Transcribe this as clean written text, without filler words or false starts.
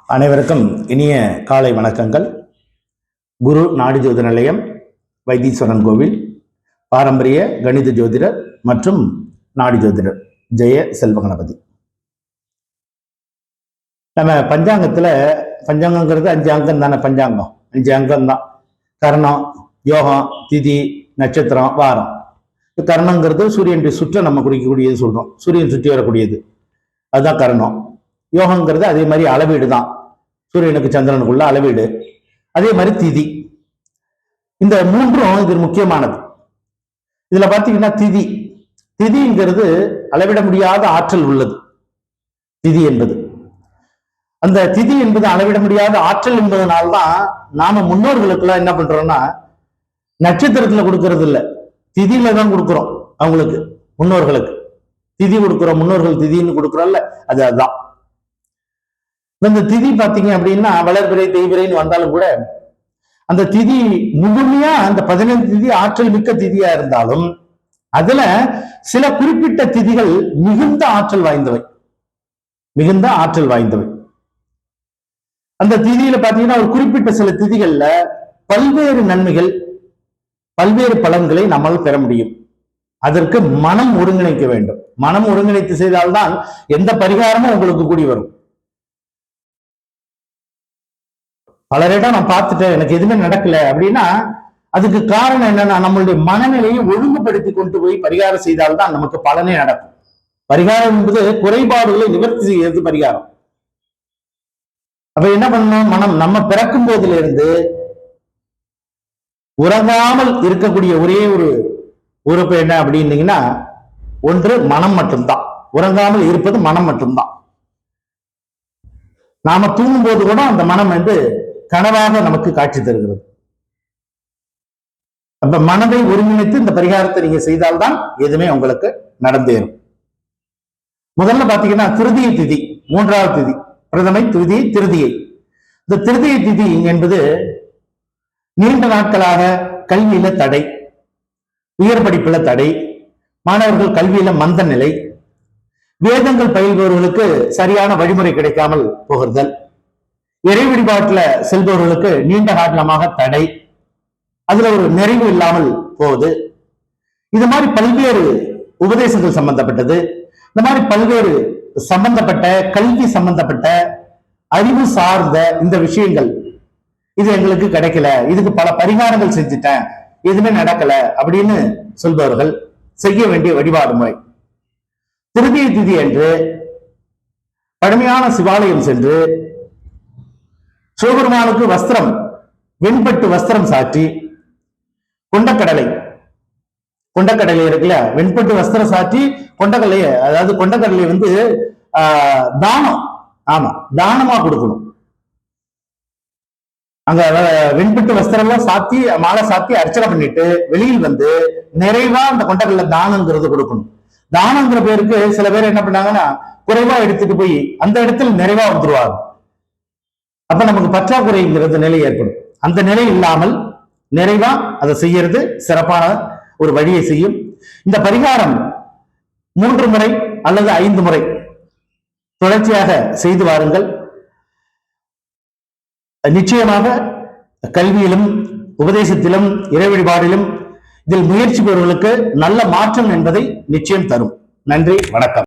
அனைவருக்கும் இனிய காலை வணக்கங்கள். குரு நாடி ஜோதி நிலையம், வைத்தீஸ்வரன் கோவில், பாரம்பரிய கணித ஜோதிடர் மற்றும் நாடி ஜோதிடர் ஜெய செல்வ கணபதி. நம்ம பஞ்சாங்கங்கிறது 5 அங்கம் தானே. பஞ்சாங்கம் 5 அங்கம் தான். கர்ணம், யோகம், திதி, நட்சத்திரம், வாரம். கர்ணங்கிறது சூரியனுடைய சுற்ற நம்ம குறிக்கக்கூடியது சொல்றோம். சூரியன் சுற்றி வரக்கூடியது, அதுதான் கர்ணம். யோகங்கிறது அதே மாதிரி அளவீடு தான், சூரியனுக்கு சந்திரனுக்குள்ள அளவீடு. அதே மாதிரி திதி. இந்த மூன்றும் இது முக்கியமானது. இதுல பாத்தீங்கன்னா திதிங்கிறது அளவிட முடியாத ஆற்றல் உள்ளது. திதி என்பது, அந்த திதி என்பது அளவிட முடியாத ஆற்றல் என்பதனால்தான் நாம முன்னோர்களுக்கெல்லாம் என்ன பண்றோம்னா நட்சத்திரத்துல கொடுக்கறது இல்லை, திதியில தான் கொடுக்குறோம். அவங்களுக்கு முன்னோர்களுக்கு திதி கொடுக்குறோம். முன்னோர்கள் திதின்னு கொடுக்குறோம்ல, அதுதான். இந்த திதி பாத்தீங்க அப்படின்னா வளர்பிறை தேய்பிறைன்னு வந்தாலும் கூட அந்த திதி முழுமையா அந்த 15 திதி ஆற்றல் மிக்க திதியா இருந்தாலும் அதுல சில குறிப்பிட்ட திதிகள் மிகுந்த ஆற்றல் வாய்ந்தவை. அந்த திதியில பாத்தீங்கன்னா ஒரு குறிப்பிட்ட சில திதிகள்ல பல்வேறு நன்மைகள், பல்வேறு பலன்களை நம்மால் பெற முடியும். அதற்கு மனம் ஒருங்கிணைக்க வேண்டும். மனம் ஒருங்கிணைத்து செய்தால்தான் எந்த பரிகாரமும் உங்களுக்கு கூடி வரும். பலரிடம் நான் பார்த்துட்டேன், எனக்கு எதுவுமே நடக்கல அப்படின்னா அதுக்கு காரணம் என்னன்னா நம்மளுடைய மனநிலையை ஒழுங்குபடுத்தி கொண்டு போய் பரிகாரம் செய்தால்தான் நமக்கு பலனே நடக்கும். பரிகாரம் என்பது குறைபாடுகளை நிவர்த்தி செய்யறது பரிகாரம். அப்ப என்ன பண்ணணும், மனம் நம்ம பிறக்கும் போதுல இருந்து உறங்காமல் இருக்கக்கூடிய ஒரே ஒரு உறுப்பு என்ன அப்படின்னீங்கன்னா ஒன்று மனம் மட்டும்தான். உறங்காமல் இருப்பது மனம் மட்டும்தான். நாம தூங்கும் போது கூட அந்த மனம் கனவாக நமக்கு காட்சி தருகிறது. அப்ப மனதை ஒருங்கிணைத்து இந்த பரிகாரத்தை நீங்க செய்தால்தான் எதுவுமே உங்களுக்கு நடந்தேறும். முதல்ல பாத்தீங்கன்னா திருதியை திதி, 3வது திதி, பிரதமை, திருதியை, திருதியை. இந்த திருதியை திதி என்பது நீண்ட நாட்களாக கல்வியில தடை, உயர் படிப்புல தடை, மாணவர்கள் கல்வியில மந்த நிலை, வேதங்கள் பயில்பவர்களுக்கு சரியான வழிமுறை கிடைக்காமல் போகிறதல், இறை வழிபாட்டுல செல்பவர்களுக்கு நீண்ட காலமாக தடை, அதுல ஒரு நிறைவு இல்லாமல் போகுது. இது மாதிரி பல்வேறு உபதேசங்கள் சம்பந்தப்பட்டது, இந்த மாதிரி பல்வேறு சம்பந்தப்பட்ட கல்வி சம்பந்தப்பட்ட அறிவு சார்ந்த இந்த விஷயங்கள் இது எங்களுக்கு கிடைக்கல, இதுக்கு பல பரிகாரங்கள் செஞ்சுட்டேன், எதுவுமே நடக்கல அப்படின்னு சொல்பவர்கள் செய்ய வேண்டிய வழிபாடு முறை திருதியை திதி என்று பழமையான சிவாலயம் சென்று சிவபெருமானுக்கு வஸ்திரம், வெண்பட்டு வஸ்திரம் சாற்றி, கொண்டக்கடலை இருக்குல்ல, வெண்பட்டு வஸ்திரம் சாற்றி கொண்டக்கடலையை, அதாவது கொண்டக்கடலை தானம், ஆமா தானமா கொடுக்கணும். அங்க வெண்பட்டு வஸ்திரம் எல்லாம் சாத்தி மாலை சாத்தி அர்ச்சனை பண்ணிட்டு வெளியில் நிறைவா அந்த கொண்டக்கடலை தானங்கிறது கொடுக்கணும். தானங்கிற பேருக்கு சில பேர் என்ன பண்ணாங்கன்னா குறைவா எடுத்துட்டு போய் அந்த இடத்துல நிறைவா வந்துருவாங்க. அப்ப நமக்கு பற்றாக்குறைங்கிறது நிலை ஏற்படும். அந்த நிலை இல்லாமல் நிறைவா அதை செய்யறது சிறப்பான ஒரு வழியை செய்யும். இந்த பரிகாரம் 3 முறை அல்லது 5 முறை தொடர்ச்சியாக செய்து வாருங்கள். நிச்சயமாக கல்வியிலும் உபதேசத்திலும் இறை வழிபாடிலும் இதில் முயற்சி பெறுவர்களுக்கு நல்ல மாற்றம் என்பதை நிச்சயம் தரும். நன்றி, வணக்கம்.